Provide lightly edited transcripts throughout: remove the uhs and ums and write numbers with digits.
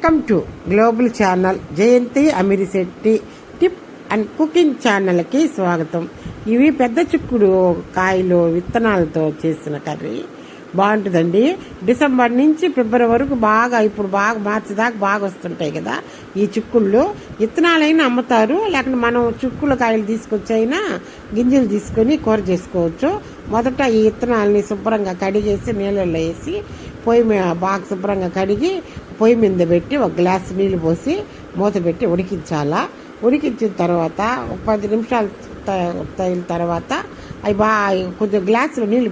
Welcome to global channel Jayanthi Amirisetti tip and cooking ఛానల్కి స్వాగతం. ఇవి పెద్ద చిక్కుడు కాయలు విత్తనాలతో చేసిన కర్రీ బాగుంటుందండి. డిసెంబర్ నుంచి ఫిబ్రవరి వరకు ఇప్పుడు మార్చి దాకా బాగా వస్తుంటాయి కదా ఈ చిక్కుళ్ళు. విత్తనాలైనా అమ్ముతారు, లేకపోతే మనం చిక్కుళ్ళ కాయలు తీసుకొచ్చి అయినా గింజలు తీసుకొని కూర చేసుకోవచ్చు. మొదట ఈ విత్తనాలని శుభ్రంగా కడిగేసి నీళ్ళల్లో వేసి బాగా శుభ్రంగా కడిగి పొయ్యి మీద పెట్టి ఒక గ్లాస్ నీళ్ళు పోసి మూత పెట్టి ఉడికించాలా. ఉడికించిన తర్వాత ఒక 10 నిమిషాలు తగిన తర్వాత అవి బాగా కొంచెం గ్లాసులో నీళ్ళు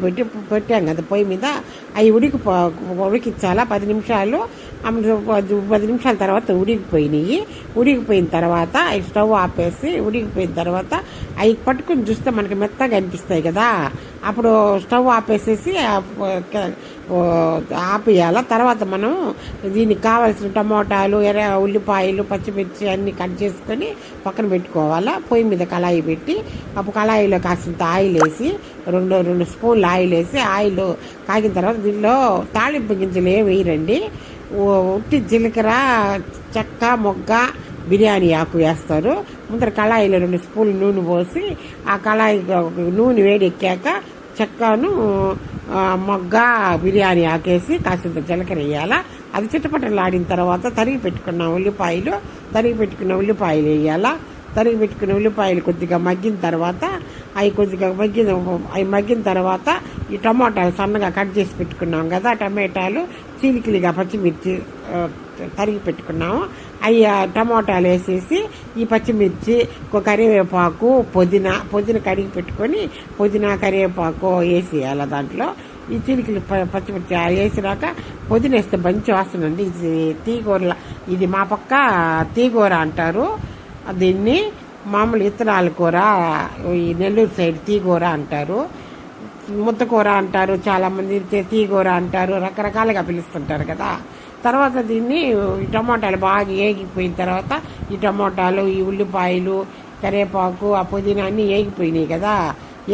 పెట్టాం కదా పొయ్యి మీద, అవి ఉడికించాలా 10 నిమిషాలు. 10 నిమిషాల తర్వాత ఉడికిపోయిన తర్వాత అవి స్టవ్ ఆపేసి ఉడికిపోయిన తర్వాత అవి పట్టుకుని చూస్తే మనకి మెత్తగా అనిపిస్తాయి కదా, అప్పుడు స్టవ్ ఆపేసేసి ఆపేయాల. తర్వాత మనం దీనికి కావాల్సిన టమోటాలు, ఉల్లిపాయలు, పచ్చిమిర్చి అన్నీ కట్ చేసుకొని పక్కన పెట్టుకోవాలా. పొయ్యి మీద కళాయి పెట్టి అప్పుడు కళాయిలో కాసింత ఆయిల్ వేసి 2 స్పూన్లు ఆయిల్ వేసి ఆయిల్ కాగిన తర్వాత దీనిలో తాళింపు గింజలు ఏమి వేయరండి. ఉట్టి జీలకర్ర, చెక్క, మొగ్గ, బిర్యానీ ఆకు వేస్తారు. ముందర కళాయిలో 2 స్పూన్లు నూనె పోసి ఆ కళాయి నూనె వేడెక్కాక చెక్కను, మొగ్గ, బిర్యానీ ఆకేసి కాసింత జీలకర్ర వేయాలా. అది చిట్టపట్టలాడిన తర్వాత తరిగి పెట్టుకున్న ఉల్లిపాయలు వేయాలా. తరిగి పెట్టుకున్న ఉల్లిపాయలు కొద్దిగా మగ్గిన తర్వాత అవి మగ్గిన తర్వాత ఈ టమాటాలు సన్నగా కట్ చేసి పెట్టుకున్నాం కదా, టమాటాలు చీలికలిగా పచ్చిమిర్చి తరిగి పెట్టుకున్నాము, అవి టమాటాలు వేసేసి ఈ పచ్చిమిర్చి, కరివేపాకు, పుదీనా కడిగి పెట్టుకొని పుదీనా, కరివేపాకు వేసేయాలి. దాంట్లో ఈ చీలికలు పచ్చిమిర్చి వేసినాక పుదీనా వేస్తే మంచి వాసన అండి. ఇది తీగూర, ఇది మా పక్క తీగూర అంటారు దీన్ని. మామూలు విత్తనాల కూర ఈ నెల్లూరు సైడ్ తీగూర అంటారు, ముద్దకూర అంటారు, చాలామంది తీగూర అంటారు, రకరకాలుగా పిలుస్తుంటారు కదా. తర్వాత దీన్ని టమాటాలు బాగా ఏగిపోయిన తర్వాత ఈ టమాటాలు, ఈ ఉల్లిపాయలు, కరివేపాకు, ఆ పుదీనా అన్నీ ఏగిపోయినాయి కదా.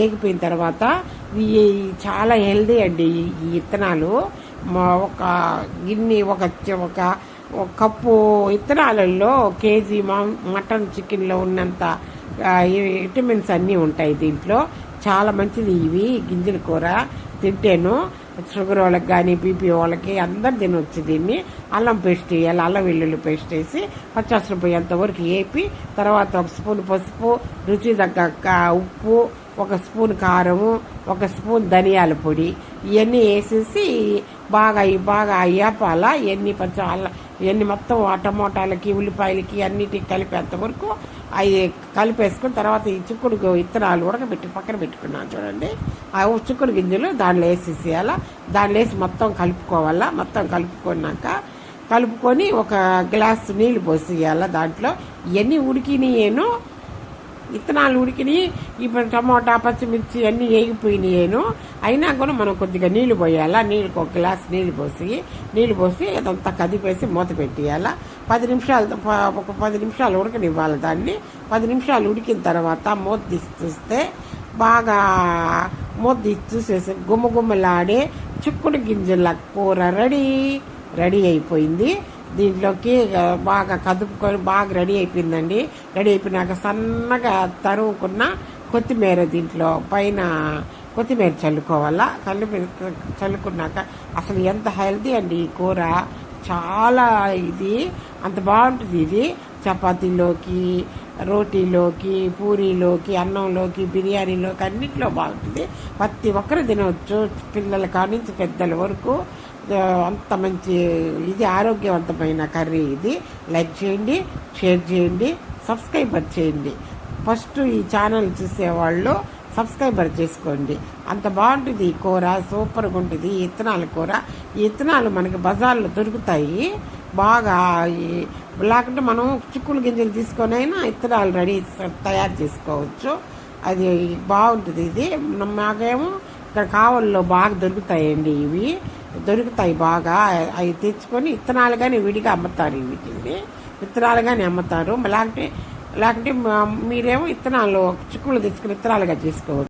ఏగిపోయిన తర్వాత ఇవి చాలా హెల్దీ అండి ఈ విత్తనాలు. ఒక గిన్నె ఒక కప్పు విత్తనాలలో కేజీ మటన్, చికెన్లో ఉన్నంత విటమిన్స్ అన్నీ ఉంటాయి దీంట్లో. చాలా మంచిది ఇవి గింజల కూర తింటేను. షుగర్ వాళ్ళకి కానీ బీపీ వాళ్ళకి అందరు తినొచ్చు దీన్ని. అల్లం పేస్ట్ వేయాలి, అల్లం వెల్లుల్లి పేస్ట్ వేసి పచ్చాసన పోయేంత వరకు వేపి తర్వాత 1 స్పూన్ పసుపు, రుచి తగ్గ ఉప్పు, 1 స్పూన్ కారము, 1 స్పూన్ ధనియాల పొడి ఇవన్నీ వేసేసి బాగా వేపాల. ఇవన్నీ మొత్తం ఆ టమోటాలకి, ఉల్లిపాయలకి అన్నిటికి కలిపేంత వరకు అవి కలిపేసుకుని తర్వాత ఈ చిక్కుడు విత్తనాలు ఉడకబెట్టి పక్కన పెట్టుకున్నాను చూడండి. ఆ చిక్కుడు గింజలు దాంట్లో వేసేసేయాల. దాంట్లో వేసి మొత్తం కలుపుకోవాలా. మొత్తం కలుపుకొని ఒక గ్లాస్ నీళ్ళు పోసేయాల దాంట్లో. ఇవన్నీ ఉడికినాయేను, విత్తనాలు ఉడికినాయి. ఇప్పుడు టమోటా, పచ్చిమిర్చి అన్నీ వేగిపోయినాయేను. అయినా కూడా మనం కొద్దిగా నీళ్లు పోయాలా. ఒక గ్లాస్ నీళ్ళు పోసి అదంతా కదిపేసి మూత పెట్టేయాలా. 10 నిమిషాలు ఉడకనివ్వాలి దాన్ని. 10 నిమిషాలు ఉడికిన తర్వాత మూత తీసి చూసేసి గుమ్మలాడే చిక్కుడు గింజల కూర రెడీ అయిపోయింది. దీంట్లోకి బాగా కదుపుకొని బాగా రెడీ అయిపోయిందండి. రెడీ అయిపోయినాక సన్నగా తరుగుకున్న కొత్తిమీర దీంట్లో పైన కొత్తిమీర చల్లుకోవాలా. చల్లుకున్నాక అసలు ఎంత హెల్తీ అండి ఈ కూర, చాలా అంత బాగుంటుంది ఇది. చపాతీలోకి, రోటీలోకి, పూరీలోకి, అన్నంలోకి, బిర్యానీలోకి అన్నింటిలో బాగుంటుంది. ప్రతి ఒక్కరు తినవచ్చు, పిల్లల కానించి పెద్దల వరకు. అంత మంచి ఆరోగ్యవంతమైన కర్రీ ఇది. లైక్ చేయండి, షేర్ చేయండి, సబ్స్క్రైబర్ చేయండి. ఫస్ట్ ఈ ఛానల్ చూసేవాళ్ళు సబ్స్క్రైబర్ చేసుకోండి. అంత బాగుంటుంది ఈ కూర, సూపర్గా ఉంటుంది ఈ విత్తనాల కూర. ఈ విత్తనాలు మనకి బజార్లో దొరుకుతాయి బాగా. లేకుంటే మనం చిక్కుడు గింజలు తీసుకొని అయినా విత్తనాలు తయారు చేసుకోవచ్చు. అది బాగుంటుంది. ఇది మాకేమో ఇక్కడ కావల్లో బాగా దొరుకుతాయండి. ఇవి దొరుకుతాయి బాగా. అవి తెచ్చుకొని విత్తనాలు కానీ విడిగా అమ్ముతారు. వీటిని విత్తనాలు కానీ అమ్ముతారు. లేకుంటే మీరేమో చిక్కుళ్ళు తెచ్చుకుని విత్తనాలుగా చేసుకోవచ్చు.